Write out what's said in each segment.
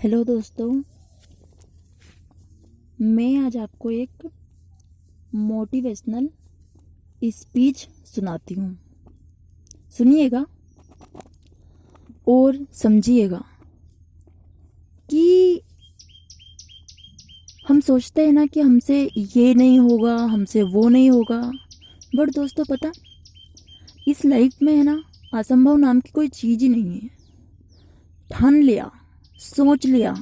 Hello दोस्तों, मैं आज आपको एक मोटिवेशनल स्पीच सुनाती हूँ। सुनिएगा और समझिएगा कि हम सोचते हैं ना कि हमसे ये नहीं होगा, हमसे वो नहीं होगा। बट दोस्तों पता, इस लाइफ में है ना, असंभव नाम की कोई चीज़ ही नहीं है। ठान लिया, सोच लिया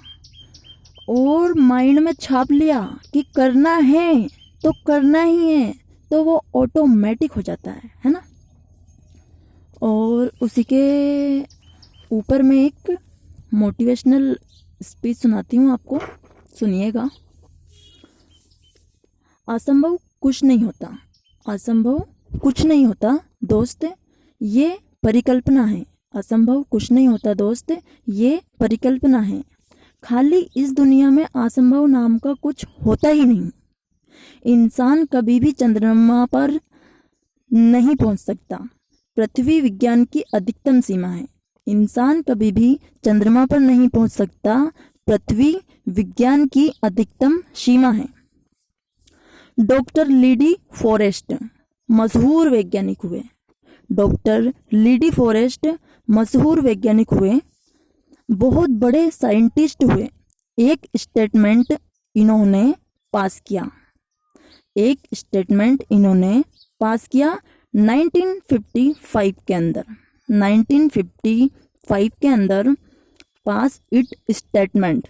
और माइंड में छाप लिया कि करना है तो करना ही है, तो वो ऑटोमेटिक हो जाता है ना। और उसी के ऊपर मैं एक मोटिवेशनल स्पीच सुनाती हूँ आपको, सुनिएगा। असंभव कुछ नहीं होता, असंभव कुछ नहीं होता दोस्त, ये परिकल्पना है। असंभव कुछ नहीं होता दोस्त, ये परिकल्पना है। खाली इस दुनिया में असंभव नाम का कुछ होता ही नहीं। इंसान कभी भी चंद्रमा पर नहीं पहुंच सकता। पृथ्वी विज्ञान की अधिकतम सीमा है। इंसान कभी भी चंद्रमा पर नहीं पहुंच सकता। पृथ्वी विज्ञान की अधिकतम सीमा है। डॉक्टर लीडी फॉरेस्ट मशहूर वैज्ञानिक हुए। डॉक्टर लीडी फॉरेस्ट मशहूर वैज्ञानिक हुए, बहुत बड़े साइंटिस्ट हुए। एक स्टेटमेंट इन्होंने पास किया, एक स्टेटमेंट इन्होंने पास किया 1955 के अंदर। 1955 के अंदर पास इट स्टेटमेंट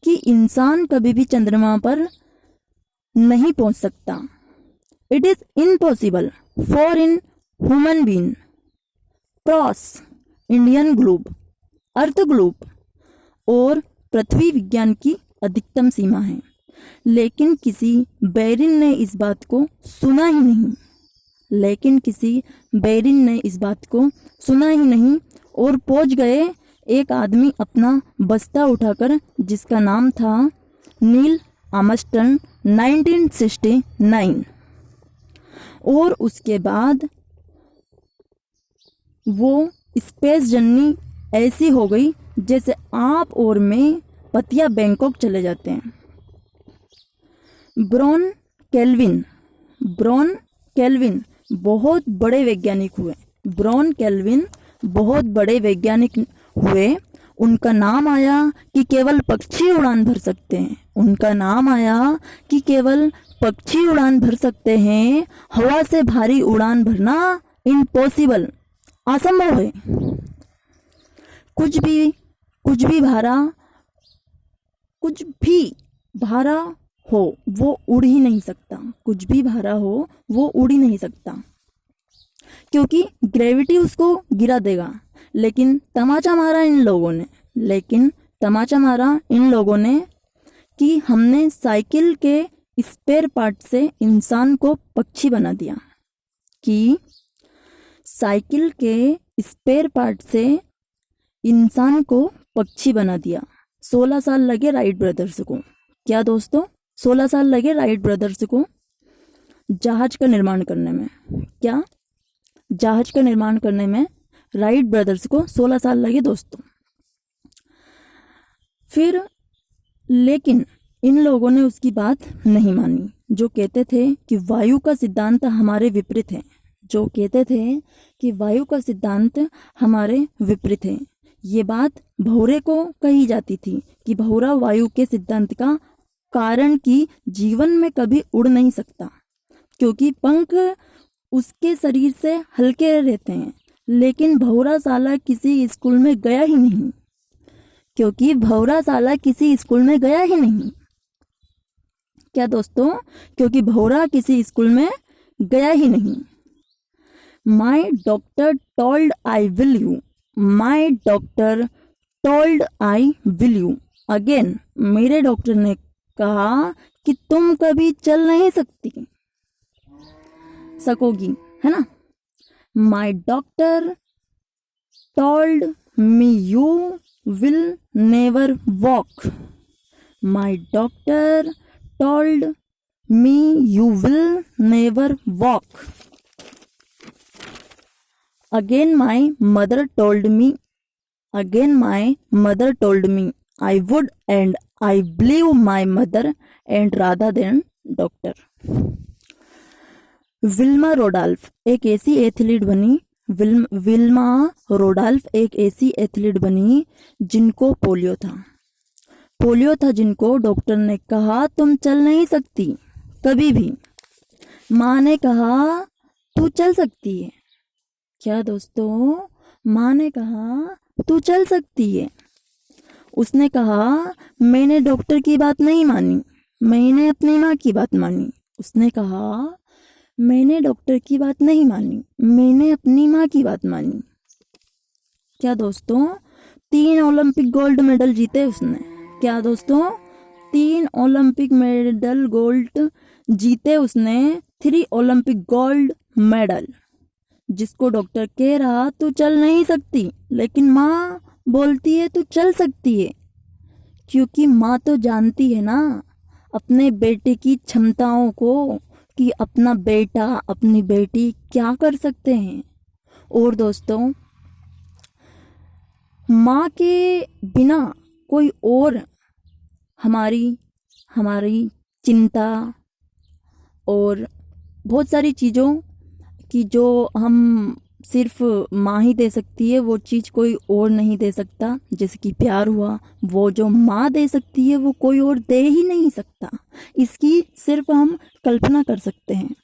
कि इंसान कभी भी चंद्रमा पर नहीं पहुंच सकता। It is impossible for in human being cross Indian globe, earth globe, और पृथ्वी विज्ञान की अधिकतम सीमा है। लेकिन किसी बैरिन ने इस बात को सुना ही नहीं। लेकिन किसी बैरिन ने इस बात को सुना ही नहीं और पहुंच गए एक आदमी अपना बस्ता उठाकर, जिसका नाम था नील आर्मस्ट्रांग, 1969। और उसके बाद वो स्पेस जर्नी ऐसी हो गई जैसे आप और मैं पतिया बैंकॉक चले जाते हैं। ब्रॉन केल्विन बहुत बड़े वैज्ञानिक हुए। ब्रॉन केल्विन बहुत बड़े वैज्ञानिक हुए। उनका नाम आया कि केवल पक्षी उड़ान भर सकते हैं। उनका नाम आया कि केवल पक्षी उड़ान भर सकते हैं। हवा से भारी उड़ान भरना इम्पॉसिबल, असंभव है। कुछ भी भारा हो वो उड़ ही नहीं सकता। कुछ भी भारा हो वो उड़ ही नहीं सकता, क्योंकि ग्रेविटी उसको गिरा देगा। लेकिन तमाचा मारा इन लोगों ने कि हमने साइकिल के स्पेयर पार्ट से इंसान को पक्षी बना दिया। कि साइकिल के स्पेयर पार्ट से इंसान को पक्षी बना दिया। 16 साल लगे राइट ब्रदर्स को। क्या दोस्तों, 16 साल लगे राइट ब्रदर्स को जहाज का निर्माण करने में। क्या जहाज का निर्माण करने में राइट ब्रदर्स को 16 साल लगे दोस्तों। फिर लेकिन इन लोगों ने उसकी बात नहीं मानी, जो कहते थे कि वायु का सिद्धांत हमारे विपरीत है। जो कहते थे कि वायु का सिद्धांत हमारे विपरीत है। ये बात भौरे को कही जाती थी कि भौरा वायु के सिद्धांत का कारण कि जीवन में कभी उड़ नहीं सकता, क्योंकि पंख उसके शरीर से हल्के रहते हैं। लेकिन भौरा साला किसी स्कूल में गया ही नहीं, क्योंकि भौरा साला किसी स्कूल में गया ही नहीं। क्या दोस्तों, क्योंकि भौरा किसी स्कूल में गया ही नहीं। My doctor told I will you. My doctor told I will you. Again, मेरे डॉक्टर ने कहा कि तुम कभी चल नहीं सकोगी, है ना। My doctor told me you will never walk. My doctor told me you will never walk. Again my mother told me I would and I believe my mother and rather than doctor. Wilma Rudolph एक ऐसी athlete बनी Wilma Rudolph एक ऐसी athlete बनी जिनको polio था जिनको doctor ने कहा तुम चल नहीं सकती कभी भी। माँ ने कहा तू चल सकती है। क्या दोस्तों, माँ ने कहा तू चल सकती है। उसने कहा मैंने डॉक्टर की बात नहीं मानी, मैंने अपनी माँ की बात मानी। उसने कहा मैंने डॉक्टर की बात नहीं मानी, मैंने अपनी माँ की बात मानी। क्या दोस्तों, 3 ओलंपिक गोल्ड मेडल जीते उसने। क्या दोस्तों, 3 ओलंपिक मेडल गोल्ड जीते उसने। 3 ओलंपिक गोल्ड मेडल, जिसको डॉक्टर कह रहा तू चल नहीं सकती, लेकिन माँ बोलती है तू चल सकती है। क्योंकि माँ तो जानती है ना अपने बेटे की क्षमताओं को, कि अपना बेटा अपनी बेटी क्या कर सकते हैं। और दोस्तों, माँ के बिना कोई और हमारी चिंता और बहुत सारी चीज़ों की जो हम सिर्फ माँ ही दे सकती है, वो चीज़ कोई और नहीं दे सकता। जैसे कि प्यार हुआ, वो जो माँ दे सकती है वो कोई और दे ही नहीं सकता। इसकी सिर्फ हम कल्पना कर सकते हैं।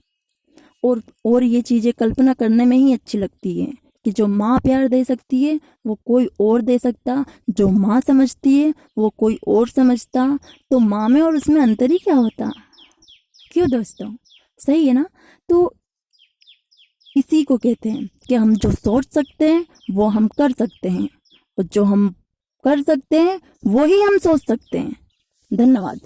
और ये चीज़ें कल्पना करने में ही अच्छी लगती है कि जो माँ प्यार दे सकती है वो कोई और दे सकता, जो माँ समझती है वो कोई और समझता। तो माँ में और उसमें अंतर ही क्या होता। क्यों दोस्तों, सही है ना। तो इसी को कहते हैं कि हम जो सोच सकते हैं वो हम कर सकते हैं, और जो हम कर सकते हैं वो ही हम सोच सकते हैं। धन्यवाद।